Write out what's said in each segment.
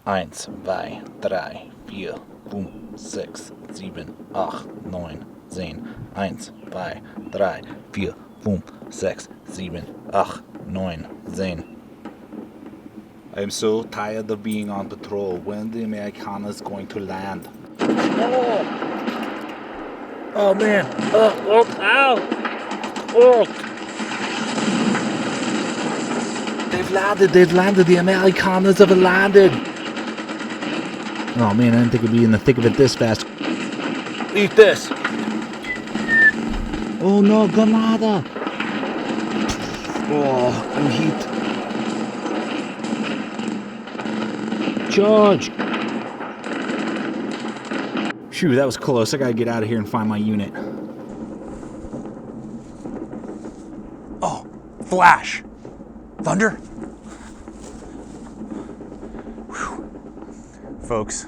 1, 2, 3, 4, 5, 6, 7, 8, 9, 10. 1, 2, 3, 4, 5, 6, 7, 8, 9, 10. I am so tired of being on patrol. When the Americanas going to land? Oh man. Ow. Oh. They've landed, the Americanas have landed. Oh man, I didn't think it'd be in the thick of it this fast. Eat this. Oh no, Granada! Oh, I'm heat. Charge! Phew, that was close. I gotta get out of here and find my unit. Oh, flash. Thunder? Whew. Folks,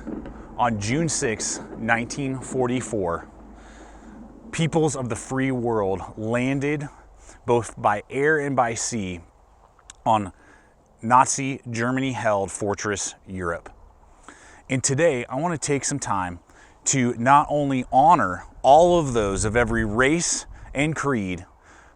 on June 6, 1944, peoples of the free world landed both by air and by sea on Nazi Germany-held fortress Europe. And today, I want to take some time to not only honor all of those of every race and creed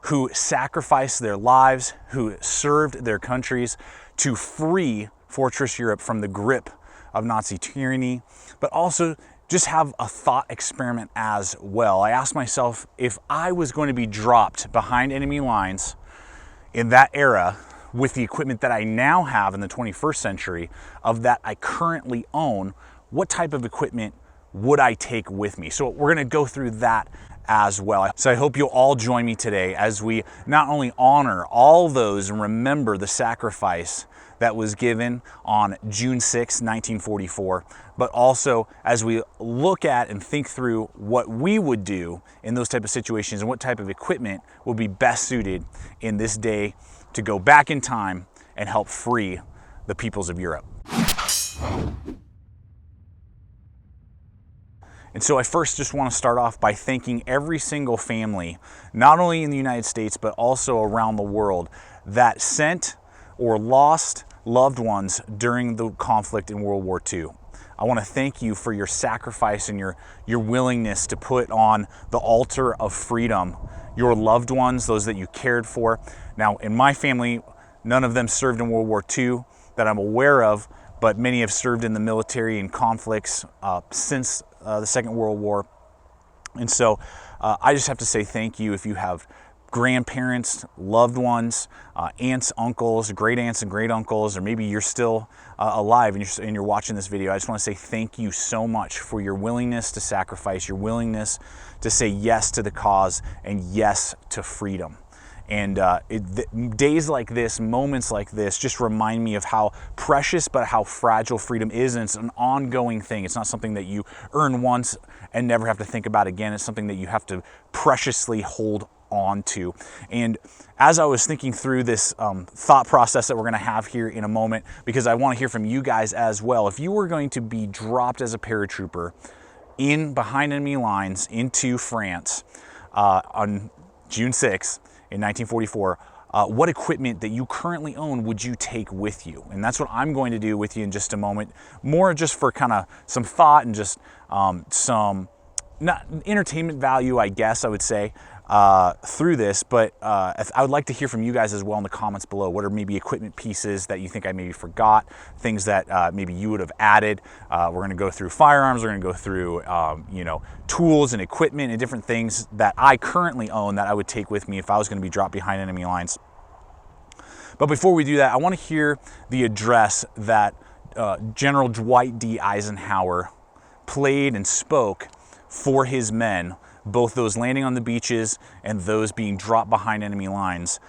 who sacrificed their lives, who served their countries to free fortress Europe from the grip of Nazi tyranny, but also just have a thought experiment as well. I asked myself, if I was going to be dropped behind enemy lines in that era with the equipment that I now have in the 21st century, of that I currently own, what type of equipment would I take with me? So we're gonna go through that as well. So I hope you'll all join me today as we not only honor all those and remember the sacrifice that was given on June 6, 1944, but also as we look at and think through what we would do in those type of situations and what type of equipment will be best suited in this day to go back in time and help free the peoples of Europe. And so I first just want to start off by thanking every single family, not only in the United States, but also around the world, that sent or lost loved ones during the conflict in World War II. I want to thank you for your sacrifice and your willingness to put on the altar of freedom your loved ones, those that you cared for. Now, in my family, none of them served in World War II that I'm aware of, but many have served in the military in conflicts since the Second World War. And so I just have to say thank you. If you have grandparents, loved ones, aunts, uncles, great aunts and great uncles, or maybe you're still alive and you're watching this video, I just want to say thank you so much for your willingness to sacrifice, your willingness to say yes to the cause and yes to freedom. And days like this, moments like this, just remind me of how precious but how fragile freedom is. And it's an ongoing thing. It's not something that you earn once and never have to think about again. It's something that you have to preciously hold on to. And as I was thinking through this thought process that we're going to have here in a moment, because I want to hear from you guys as well, if you were going to be dropped as a paratrooper in behind enemy lines into France on June 6th, in 1944, what equipment that you currently own would you take with you? And that's what I'm going to do with you in just a moment, more just for kind of some thought and just some not entertainment value, I guess I would say, through this. But I would like to hear from you guys as well in the comments below. What are maybe equipment pieces that you think I maybe forgot, things that maybe you would have added? We're going to go through firearms, we're going to go through you know, tools and equipment and different things that I currently own that I would take with me if I was going to be dropped behind enemy lines. But before we do that, I want to hear the address that General Dwight D. Eisenhower played and spoke for his men, both those landing on the beaches and those being dropped behind enemy lines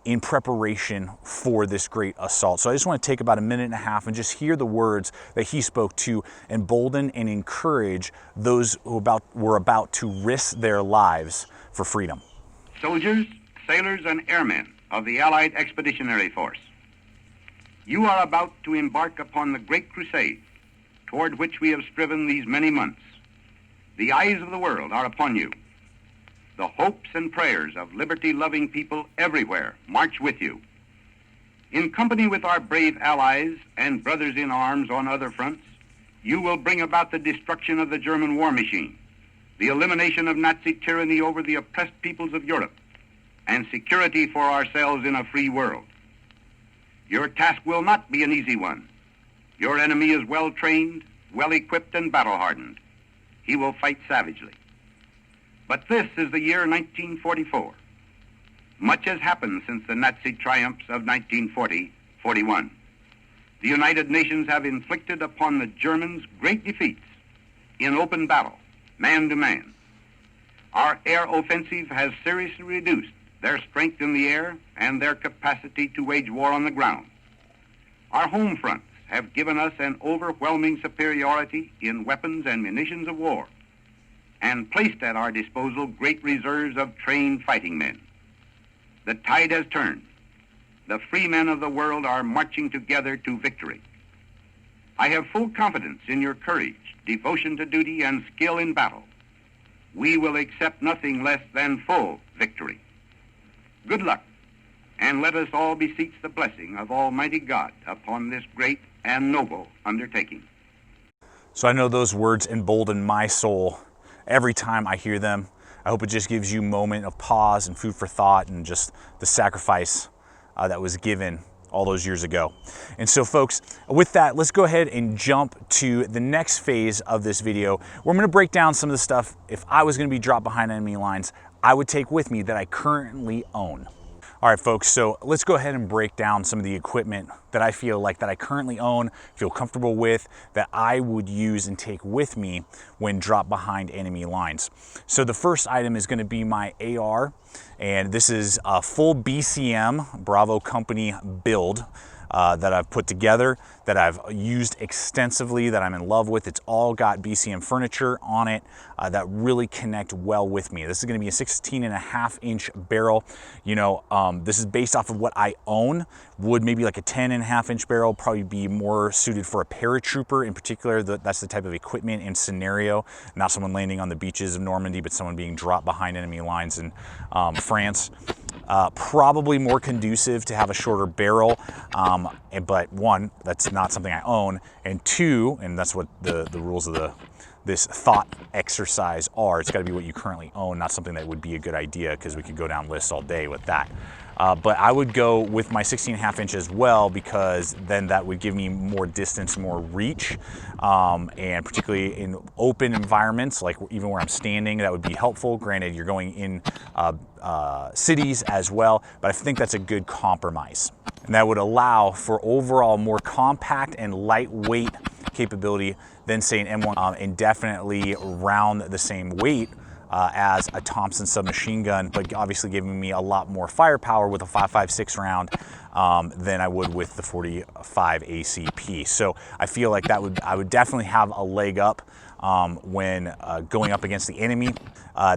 in preparation for this great assault. So I just want to take about a minute and a half and just hear the words that he spoke to embolden and encourage those who were about to risk their lives for freedom. Soldiers, sailors, and airmen of the Allied Expeditionary Force, you are about to embark upon the great crusade toward which we have striven these many months. The eyes of the world are upon you. The hopes and prayers of liberty-loving people everywhere march with you. In company with our brave allies and brothers in arms on other fronts, you will bring about the destruction of the German war machine, the elimination of Nazi tyranny over the oppressed peoples of Europe, and security for ourselves in a free world. Your task will not be an easy one. Your enemy is well trained, well equipped, and battle hardened. He will fight savagely. But this is the year 1944. Much has happened since the Nazi triumphs of 1940-41. The United Nations have inflicted upon the Germans great defeats in open battle, man to man. Our air offensive has seriously reduced their strength in the air and their capacity to wage war on the ground. Our home fronts have given us an overwhelming superiority in weapons and munitions of war, and placed at our disposal great reserves of trained fighting men. The tide has turned. The free men of the world are marching together to victory. I have full confidence in your courage, devotion to duty, and skill in battle. We will accept nothing less than full victory. Good luck, and let us all beseech the blessing of Almighty God upon this great and noble undertaking. So I know those words embolden my soul every time I hear them. I hope it just gives you a moment of pause and food for thought and just the sacrifice that was given all those years ago. And so folks, with that, let's go ahead and jump to the next phase of this video, where I'm gonna break down some of the stuff, if I was gonna be dropped behind enemy lines, I would take with me that I currently own. All right, folks, so let's go ahead and break down some of the equipment that I feel like that I currently own, feel comfortable with, that I would use and take with me when dropped behind enemy lines. So the first item is gonna be my AR, and this is a full BCM, Bravo Company build that I've put together, that I've used extensively, that I'm in love with. It's all got BCM furniture on it that really connect well with me. This is gonna be a 16.5-inch barrel. You know, this is based off of what I own. Would maybe like a 10.5-inch barrel probably be more suited for a paratrooper in particular. That's the type of equipment and scenario, not someone landing on the beaches of Normandy, but someone being dropped behind enemy lines in France. Probably more conducive to have a shorter barrel, but one, that's not something I own, and two, and that's what the rules of this thought exercise are, it's got to be what you currently own, not something that would be a good idea, because we could go down lists all day with that. But I would go with my 16.5 inch as well, because then that would give me more distance, more reach, and particularly in open environments, like even where I'm standing, that would be helpful. Granted, you're going in cities as well, but I think that's a good compromise. And that would allow for overall more compact and lightweight capability than say an M1, and definitely around the same weight as a Thompson submachine gun, but obviously giving me a lot more firepower with a 5.56 round than I would with the 45 ACP. So I feel like I would definitely have a leg up when going up against the enemy.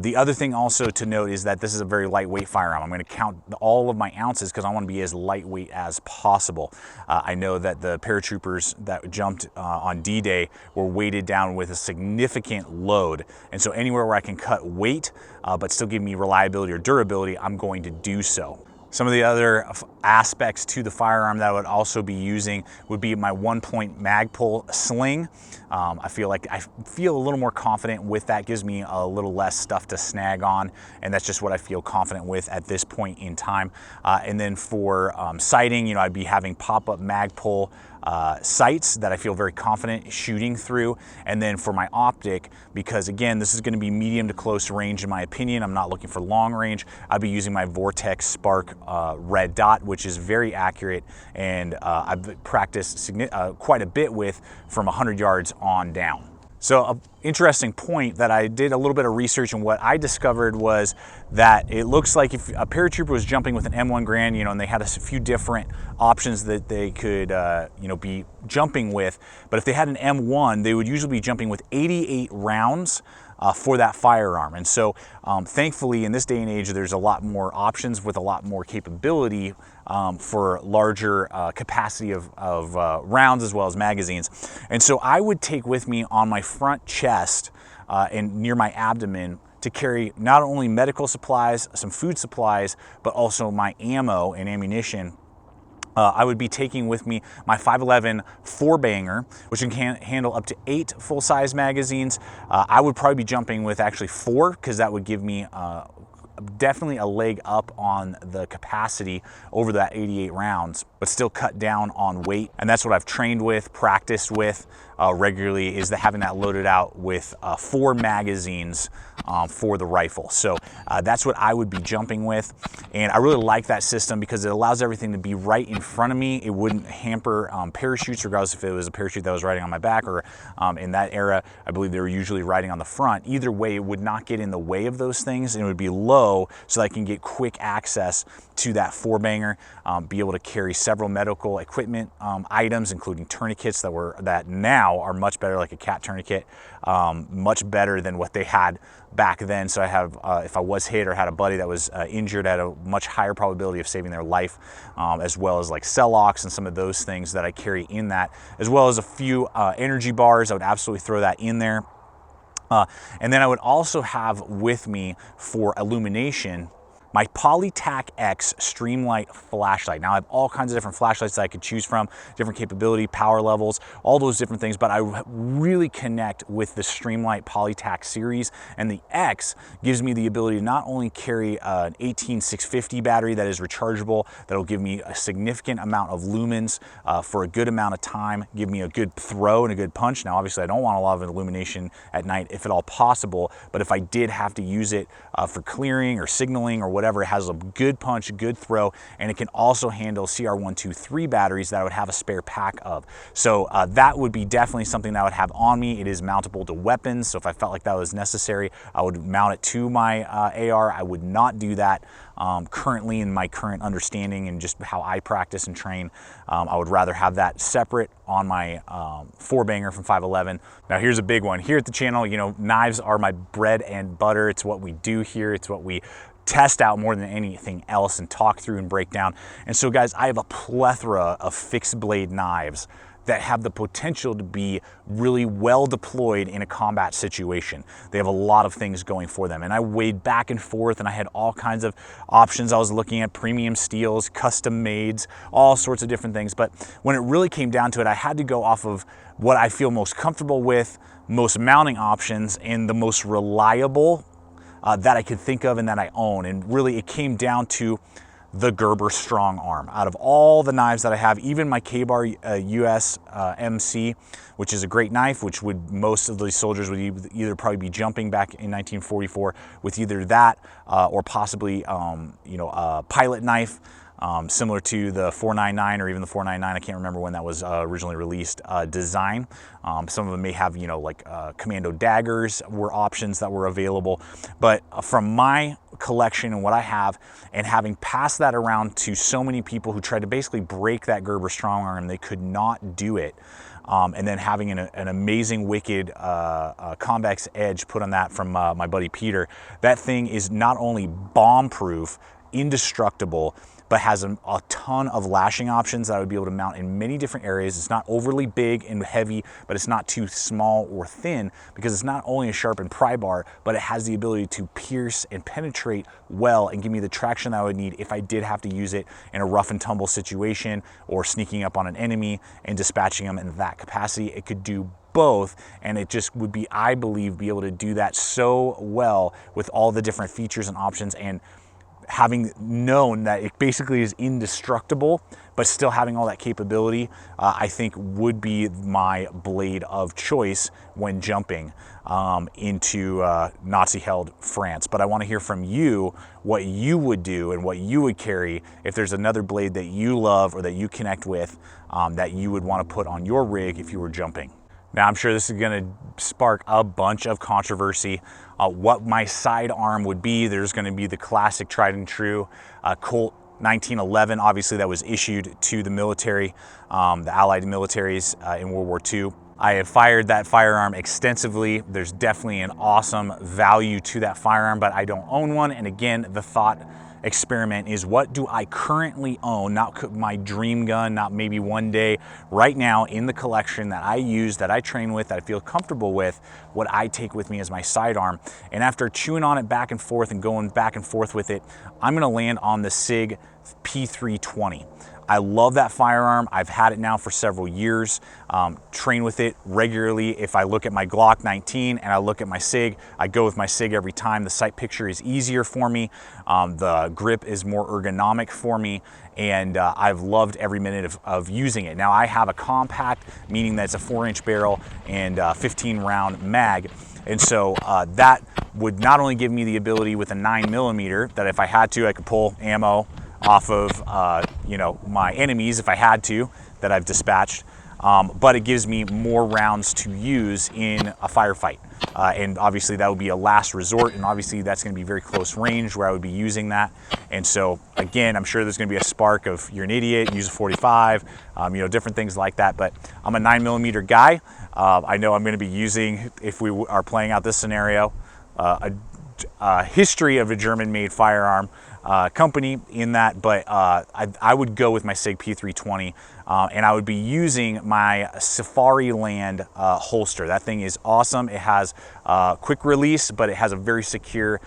The other thing also to note is that this is a very lightweight firearm. I'm going to count all of my ounces because I want to be as lightweight as possible. I know that the paratroopers that jumped on D-Day were weighted down with a significant load, and so anywhere where I can cut weight but still give me reliability or durability, I'm going to do so. Some of the other aspects to the firearm that I would also be using would be my 1-point Magpul Sling. I feel a little more confident with that. Gives me a little less stuff to snag on, and that's just what I feel confident with at this point in time. And then for sighting, you know, I'd be having pop-up Magpul sights that I feel very confident shooting through. And then for my optic, because again, this is going to be medium to close range in my opinion, I'm not looking for long range, I'll be using my Vortex Spark red dot, which is very accurate, and I've practiced quite a bit with from 100 yards on down. So an interesting point that I did a little bit of research, and what I discovered was that it looks like if a paratrooper was jumping with an M1 Garand, you know, and they had a few different options that they could, you know, be jumping with, but if they had an M1, they would usually be jumping with 88 rounds for that firearm. And so thankfully in this day and age, there's a lot more options with a lot more capability for larger capacity of rounds as well as magazines. And so I would take with me on my front chest and near my abdomen to carry not only medical supplies, some food supplies, but also my ammo and ammunition I would be taking with me my 5.11 4-banger, which can handle up to 8 full-size magazines. I would probably be jumping with actually 4, because that would give me definitely a leg up on the capacity over that 88 rounds, but still cut down on weight. And that's what I've trained with, practiced with regularly, is having that loaded out with 4 magazines for the rifle. So that's what I would be jumping with. And I really like that system because it allows everything to be right in front of me. It wouldn't hamper parachutes, regardless if it was a parachute that was riding on my back, or in that era, I believe they were usually riding on the front. Either way, it would not get in the way of those things, and it would be low so that I can get quick access to that 4-banger, be able to carry several medical equipment items, including tourniquets that now are much better, like a cat tourniquet, much better than what they had back then. So I have, if I was hit or had a buddy that was injured, I had a much higher probability of saving their life, as well as like Celox and some of those things that I carry in that, as well as a few energy bars. I would absolutely throw that in there. And then I would also have with me for illumination my Polytac X Streamlight flashlight. Now I have all kinds of different flashlights that I could choose from, different capability, power levels, all those different things, but I really connect with the Streamlight Polytac series, and the X gives me the ability to not only carry an 18650 battery that is rechargeable, that'll give me a significant amount of lumens for a good amount of time, give me a good throw and a good punch. Now obviously I don't want a lot of illumination at night if at all possible, but if I did have to use it for clearing or signaling or whatever, it has a good punch, good throw, and it can also handle CR123 batteries that I would have a spare pack of. So that would be definitely something that I would have on me. It is mountable to weapons, so if I felt like that was necessary, I would mount it to my AR. I would not do that currently in my current understanding and just how I practice and train. I would rather have that separate on my 4-banger from 5.11. Now here's a big one. Here at the channel, you know, knives are my bread and butter. It's what we do here. It's what we test out more than anything else and talk through and break down. And so guys, I have a plethora of fixed blade knives that have the potential to be really well deployed in a combat situation. They have a lot of things going for them. And I weighed back and forth, and I had all kinds of options. I was looking at premium steels, custom mades, all sorts of different things. But when it really came down to it, I had to go off of what I feel most comfortable with, most mounting options, and the most reliable that I could think of and that I own. And really it came down to the Gerber Strong Arm. Out of all the knives that I have, even my K-Bar US MC, which is a great knife, which would most of these soldiers would either probably be jumping back in 1944 with either that or possibly you know, a pilot knife, similar to the 499 or even the 499, I can't remember when that was originally released, design. Some of them may have, you know, like commando daggers were options that were available. But from my collection and what I have, and having passed that around to so many people who tried to basically break that Gerber Strong Arm, they could not do it. And then having an amazing wicked convex edge put on that from my buddy Peter. That thing is not only bomb proof, indestructible, but has a ton of lashing options that I would be able to mount in many different areas. It's not overly big and heavy, but it's not too small or thin, because it's not only a sharpened pry bar, but it has the ability to pierce and penetrate well and give me the traction that I would need if I did have to use it in a rough and tumble situation or sneaking up on an enemy and dispatching them in that capacity. It could do both, and it just would be, I believe, be able to do that so well with all the different features and options, and having known that it basically is indestructible, but still having all that capability, I think would be my blade of choice when jumping into Nazi-held France. But I want to hear from you what you would do and what you would carry if there's another blade that you love or that you connect with that you would want to put on your rig if you were jumping. Now, I'm sure this is going to spark a bunch of controversy. What my sidearm would be, there's going to be the classic tried and true Colt 1911, obviously that was issued to the military, the Allied militaries in World War II. I have fired that firearm extensively. There's definitely an awesome value to that firearm, but I don't own one. And again, the thought experiment is, what do I currently own, not my dream gun, not maybe one day, right now in the collection that I use, that I train with, that I feel comfortable with, what I take with me as my sidearm. And after chewing on it back and forth and going back and forth with it, I'm gonna land on the SIG P320. I love that firearm. I've had it now for several years. Train with it regularly. If I look at my Glock 19 and I look at my SIG, I go with my SIG every time. The sight picture is easier for me. The grip is more ergonomic for me, and I've loved every minute of using it. Now I have a compact, meaning that it's a 4-inch barrel and 15 round mag. And so that would not only give me the ability with a 9mm that if I had to, I could pull ammo off of you know, my enemies if I had to, that I've dispatched, but it gives me more rounds to use in a firefight. And obviously that would be a last resort, and obviously that's going to be very close range where I would be using that. And so again, I'm sure there's going to be a spark of you're an idiot, use a 45, you know, different things like that. But I'm a 9mm guy. I know I'm going to be using, if we are playing out this scenario, a history of a German-made firearm company in that, but I would go with my SIG P320, and I would be using my Safariland holster. That thing is awesome. It has quick release, but it has a very secure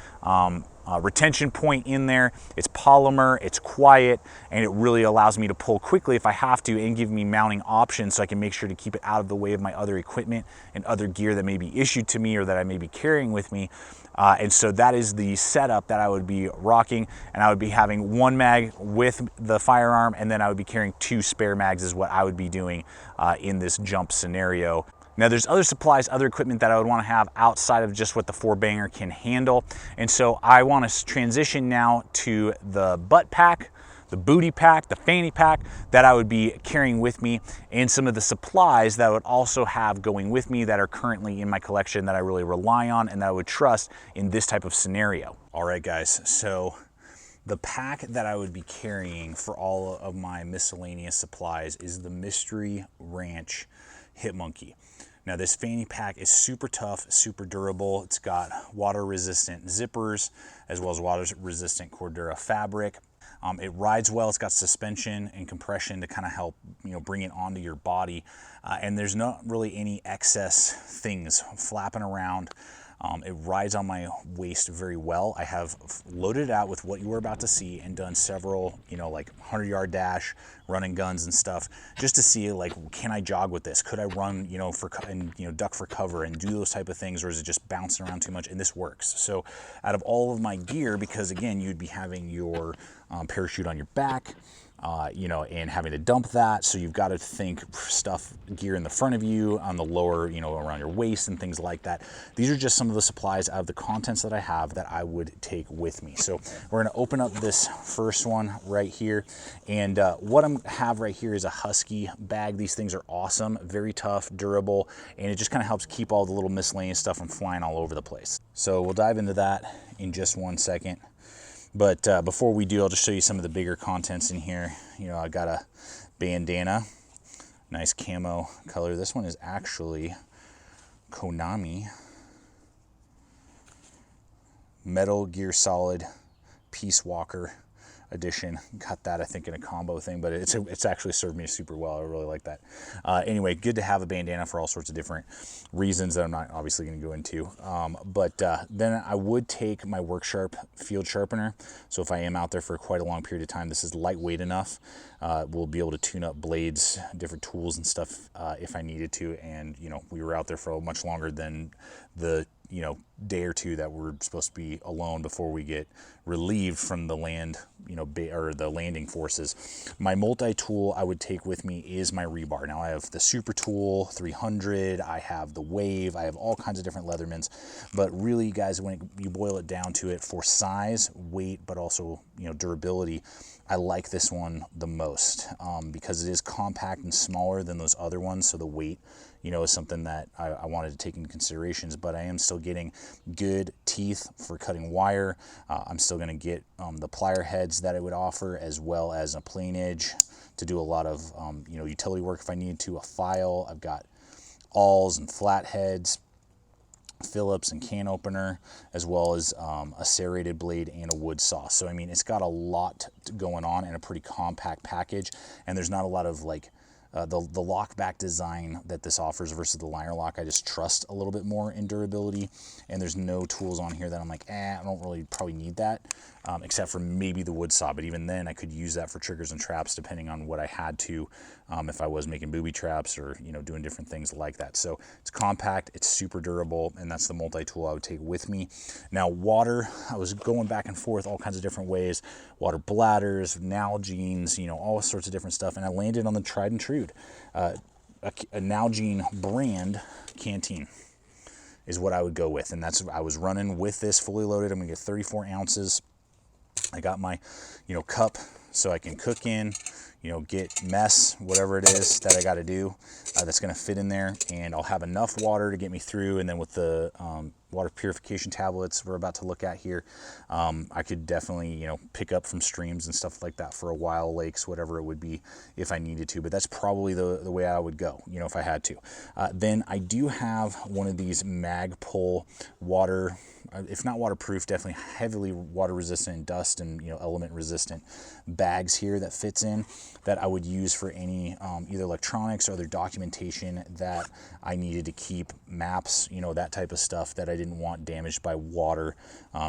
retention point in there. It's polymer, it's quiet, and it really allows me to pull quickly if I have to and give me mounting options so I can make sure to keep it out of the way of my other equipment and other gear that may be issued to me or that I may be carrying with me. And so that is the setup that I would be rocking, and I would be having 1 mag with the firearm, and then I would be carrying 2 spare mags is what I would be doing in this jump scenario. Now there's other supplies, other equipment that I would want to have outside of just what the 4-banger can handle. And so I want to transition now to the butt pack, the booty pack, the fanny pack that I would be carrying with me, and some of the supplies that I would also have going with me that are currently in my collection that I really rely on and that I would trust in this type of scenario. All right, guys, so the pack that I would be carrying for all of my miscellaneous supplies is the Mystery Ranch Hit Monkey. Now this fanny pack is super tough, super durable. It's got water-resistant zippers as well as water-resistant Cordura fabric. It rides well. It's got suspension and compression to kind of help, you know, bring it onto your body. And there's not really any excess things flapping around. It rides on my waist very well. I have loaded it out with what you were about to see and done several, you know, like 100-yard dash, running guns and stuff, just to see, like, can I jog with this? Could I run, you know, duck for cover and do those type of things, or is it just bouncing around too much? And this works. So out of all of my gear, because again, you'd be having your parachute on your back, you know, and having to dump that. So you've got to think stuff, gear in the front of you, on the lower, you know, around your waist and things like that. These are just some of the supplies out of the contents that I have that I would take with me. So we're going to open up this first one right here. And what I have right here is a Husky Bag. These things are awesome, very tough, durable, and it just kind of helps keep all the little miscellaneous stuff from flying all over the place. So we'll dive into that in just one second. But before we do, I'll just show you some of the bigger contents in here. You know, I got a bandana, nice camo color. This one is actually Konami Metal Gear Solid Peace Walker edition. Got that, I think, in a combo thing, but it's actually served me super well. I really like that. Anyway, good to have a bandana for all sorts of different reasons that I'm not obviously going to go into. Then I would take my Work Sharp field sharpener. So if I am out there for quite a long period of time, this is lightweight enough. We'll be able to tune up blades, different tools and stuff if I needed to. And, you know, we were out there for much longer than the, you know, day or two that we're supposed to be alone before we get relieved from the land, you know, or the landing forces. My multi-tool I would take with me is my rebar. Now I have the Super Tool 300, I have the Wave, I have all kinds of different Leathermans, but really, guys, when you boil it down to it, for size, weight, but also, you know, durability, I like this one the most because it is compact and smaller than those other ones, so the weight, you know, is something that I wanted to take into considerations, but I am still getting good teeth for cutting wire. I'm still going to get the plier heads that it would offer, as well as a plain edge to do a lot of, you know, utility work if I need to, a file. I've got awls and flatheads, Phillips and can opener, as well as a serrated blade and a wood saw. So, I mean, it's got a lot going on in a pretty compact package, and there's not a lot of, like, the lockback design that this offers versus the liner lock, I just trust a little bit more in durability, and there's no tools on here that I'm like, I don't really probably need that. except for maybe the wood saw. But even then, I could use that for triggers and traps depending on what I had to, if I was making booby traps or, you know, doing different things like that. So it's compact, it's super durable, and that's the multi-tool I would take with me. Now water, I was going back and forth all kinds of different ways, water bladders, Nalgene's, you know, all sorts of different stuff, and I landed on the tried and true, a Nalgene brand canteen is what I would go with. And that's, I was running with this fully loaded. I'm gonna get 34 ounces. I got my, you know, cup so I can cook in, you know, get mess, whatever it is that I got to do, that's going to fit in there, and I'll have enough water to get me through. And then with the water purification tablets we're about to look at here, I could definitely, you know, pick up from streams and stuff like that for a while, lakes, whatever it would be if I needed to. But that's probably the way I would go, you know, if I had to. Then I do have one of these Magpul water, if not waterproof, definitely heavily water resistant, dust and, you know, element resistant bags here that fits in, that I would use for any either electronics or other documentation that I needed to keep, maps, you know, that type of stuff that I didn't want damaged by water,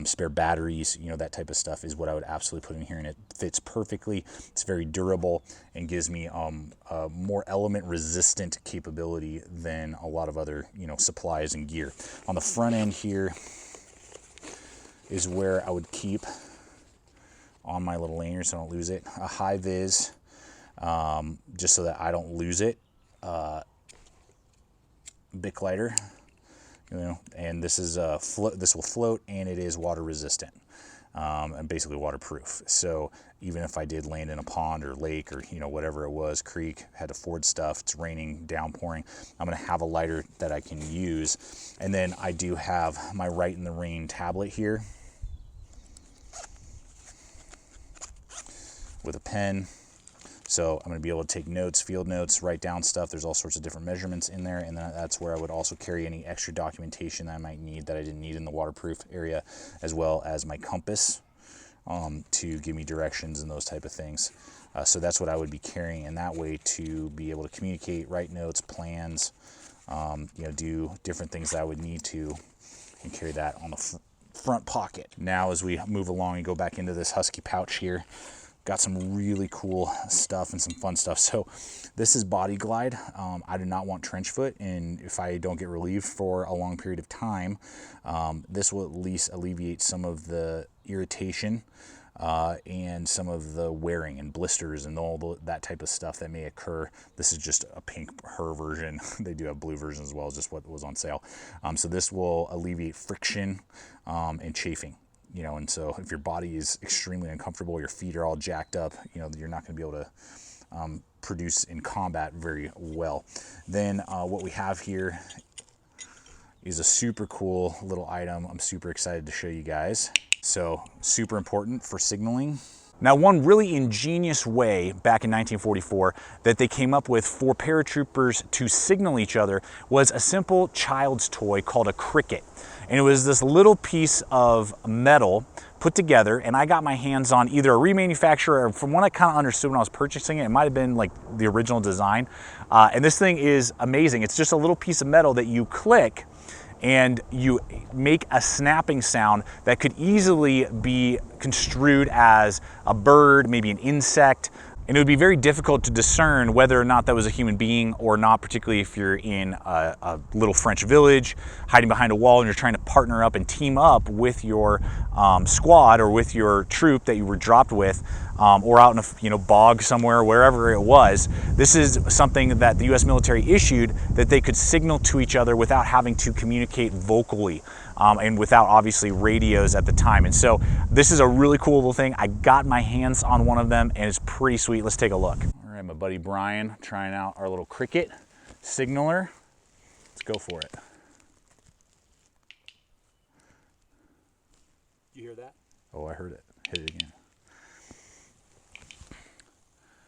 spare batteries, you know, that type of stuff is what I would absolutely put in here. And it fits perfectly. It's very durable and gives me a more element resistant capability than a lot of other, you know, supplies and gear. On the front end here is where I would keep on my little lanyard so I don't lose it, a high vis, just so that I don't lose it, Bic lighter, you know, and this is this will float, and it is water resistant, and basically waterproof. So even if I did land in a pond or lake or, you know, whatever it was, creek, had to ford stuff, it's raining, downpouring, I'm gonna have a lighter that I can use. And then I do have my Right in the Rain tablet here with a pen. So I'm going to be able to take notes, field notes, write down stuff. There's all sorts of different measurements in there, and then that's where I would also carry any extra documentation that I might need that I didn't need in the waterproof area, as well as my compass to give me directions and those type of things. So that's what I would be carrying in that way, to be able to communicate, write notes, plans, you know, do different things that I would need to, and carry that on the front pocket. Now as we move along and go back into this Husky pouch here, got some really cool stuff and some fun stuff. So this is Body Glide. I do not want trench foot, and if I don't get relieved for a long period of time, this will at least alleviate some of the irritation and some of the wearing and blisters and all that type of stuff that may occur. This is just a pink her version. They do have blue versions as well, just what was on sale. So this will alleviate friction and chafing. You know, and so if your body is extremely uncomfortable, your feet are all jacked up, you know, you're not going to be able to produce in combat very well. Then what we have here is a super cool little item I'm super excited to show you guys. So super important for signaling. Now, one really ingenious way back in 1944 that they came up with for paratroopers to signal each other was a simple child's toy called a cricket. And it was this little piece of metal put together, and I got my hands on either a remanufacturer, or from what I kind of understood when I was purchasing it, it might have been like the original design. And this thing is amazing. It's just a little piece of metal that you click, and you make a snapping sound that could easily be construed as a bird, maybe an insect. And it would be very difficult to discern whether or not that was a human being or not, particularly if you're in a little French village, hiding behind a wall, and you're trying to partner up and team up with your squad or with your troop that you were dropped with, or out in a bog somewhere, wherever it was. This is something that the U.S. military issued, that they could signal to each other without having to communicate vocally. And without obviously radios at the time. And so this is a really cool little thing. I got my hands on one of them, and it's pretty sweet. Let's take a look. All right, my buddy Brian trying out our little cricket signaler. Let's go for it. Did you hear that? Oh, I heard it. Hit it again.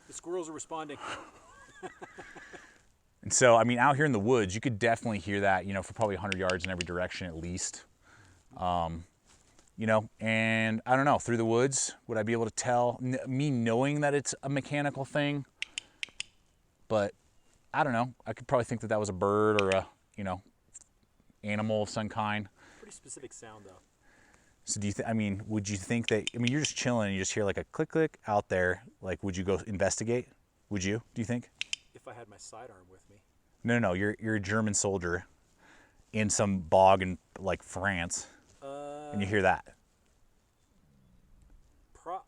The squirrels are responding. And so, I mean, out here in the woods, you could definitely hear that, you know, for probably 100 yards in every direction at least. You know, and I don't know, through the woods, would I be able to tell, me knowing that it's a mechanical thing? But I don't know. I could probably think that that was a bird or a, you know, animal of some kind. Pretty specific sound, though. So do you I mean, would you think that, I mean, you're just chilling and you just hear like a click, click out there. Like, would you go investigate? Would you, do you think? If I had my sidearm with me. No, you're a German soldier in some bog in like France, and you hear that.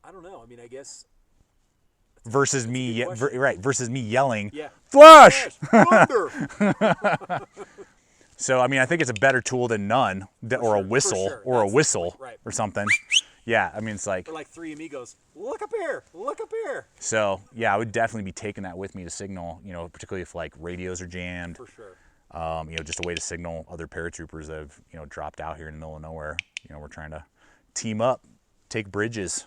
I don't know. I mean, I guess. Versus me, right? Versus me yelling, Yeah. Flash! Thunder! So I mean, I think it's a better tool than none, or a whistle, sure. or a That's whistle, right. or something. Yeah, I mean, it's like. Or like Three Amigos. Look up here! Look up here! So yeah, I would definitely be taking that with me to signal. You know, particularly if like radios are jammed. For sure. You know, just a way to signal other paratroopers that have, you know, dropped out here in the middle of nowhere. You know, we're trying to team up, take bridges.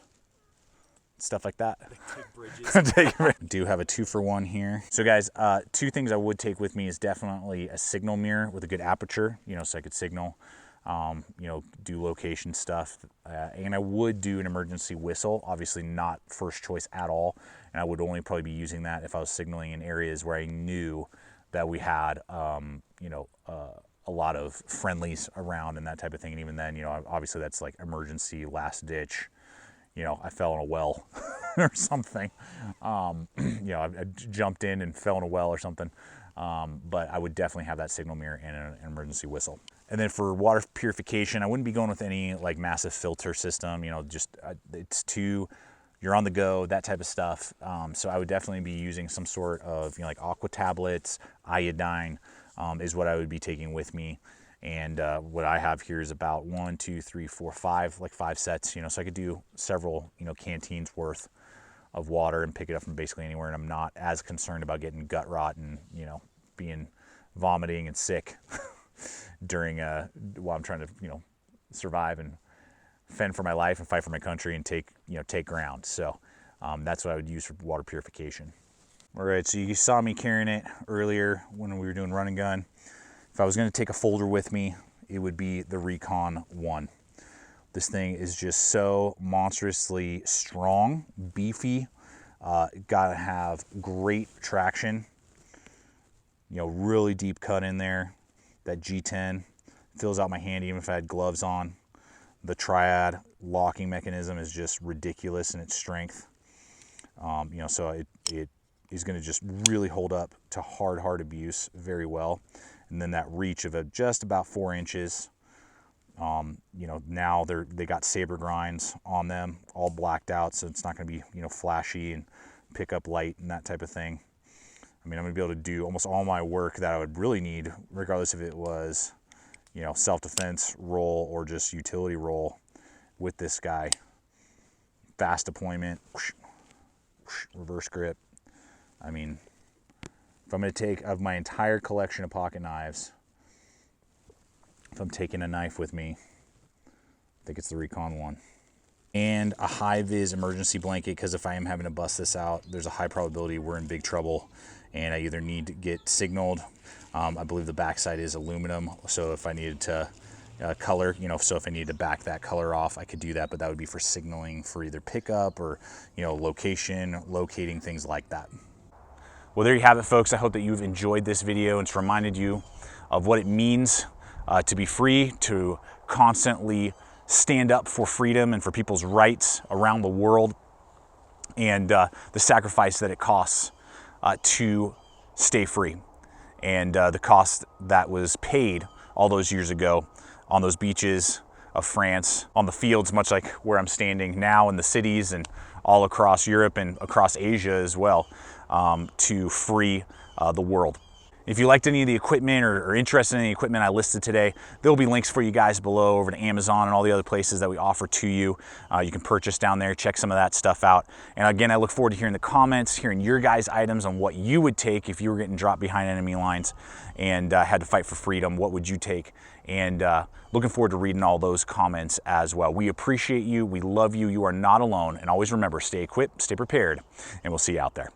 Stuff like that. Take bridges. Do have a 2-for-1 here. So guys, 2 things I would take with me is definitely a signal mirror with a good aperture, you know, so I could signal, you know, do location stuff. And I would do an emergency whistle, obviously not first choice at all. And I would only probably be using that if I was signaling in areas where I knew that we had, you know, a lot of friendlies around and that type of thing. And even then, you know, obviously that's like emergency, last ditch. You know, I fell in a well or something. You know, I jumped in and fell in a well or something. But I would definitely have that signal mirror and an emergency whistle. And then for water purification, I wouldn't be going with any like massive filter system. You know, just it's too, you're on the go, that type of stuff. So I would definitely be using some sort of, you know, like aqua tablets, iodine is what I would be taking with me. And what I have here is about 1, 2, 3, 4, 5, like 5 sets, you know, so I could do several, you know, canteens worth of water and pick it up from basically anywhere. And I'm not as concerned about getting gut rot and, you know, being vomiting and sick during, while I'm trying to, you know, survive and fend for my life and fight for my country and take, you know, take ground. So that's what I would use for water purification. All right, so you saw me carrying it earlier when we were doing run and gun. If I was going to take a folder with me, it would be the Recon 1. This thing is just so monstrously strong, beefy. Gotta have great traction. You know, really deep cut in there. That G10 fills out my hand even if I had gloves on. The triad locking mechanism is just ridiculous in its strength. You know, so it is going to just really hold up to hard abuse very well. And then that reach of just about 4 inches. You know, now they got saber grinds on them, all blacked out, so it's not going to be, you know, flashy and pick up light and that type of thing. I mean, I'm going to be able to do almost all my work that I would really need, regardless if it was, you know, self-defense role or just utility role with this guy. Fast deployment, whoosh, whoosh, reverse grip. I mean, if I'm going to take of my entire collection of pocket knives, if I'm taking a knife with me, I think it's the Recon 1. And a high-vis emergency blanket, because if I am having to bust this out, there's a high probability we're in big trouble and I either need to get signaled. I believe the backside is aluminum, so if I needed to color, you know, so if I needed to back that color off, I could do that, but that would be for signaling for either pickup or, you know, location, locating, things like that. Well, there you have it, folks. I hope that you've enjoyed this video and it's reminded you of what it means to be free, to constantly stand up for freedom and for people's rights around the world, and the sacrifice that it costs to stay free, and the cost that was paid all those years ago on those beaches of France, on the fields, much like where I'm standing now, in the cities and all across Europe and across Asia as well, to free the world. If you liked any of the equipment or interested in any equipment I listed today, there'll be links for you guys below over to Amazon and all the other places that we offer to you. You can purchase down there, check some of that stuff out. And again, I look forward to hearing the comments, hearing your guys' items on what you would take if you were getting dropped behind enemy lines and had to fight for freedom. What would you take? And looking forward to reading all those comments as well. We appreciate you. We love you. You are not alone. And always remember, stay equipped, stay prepared, and we'll see you out there.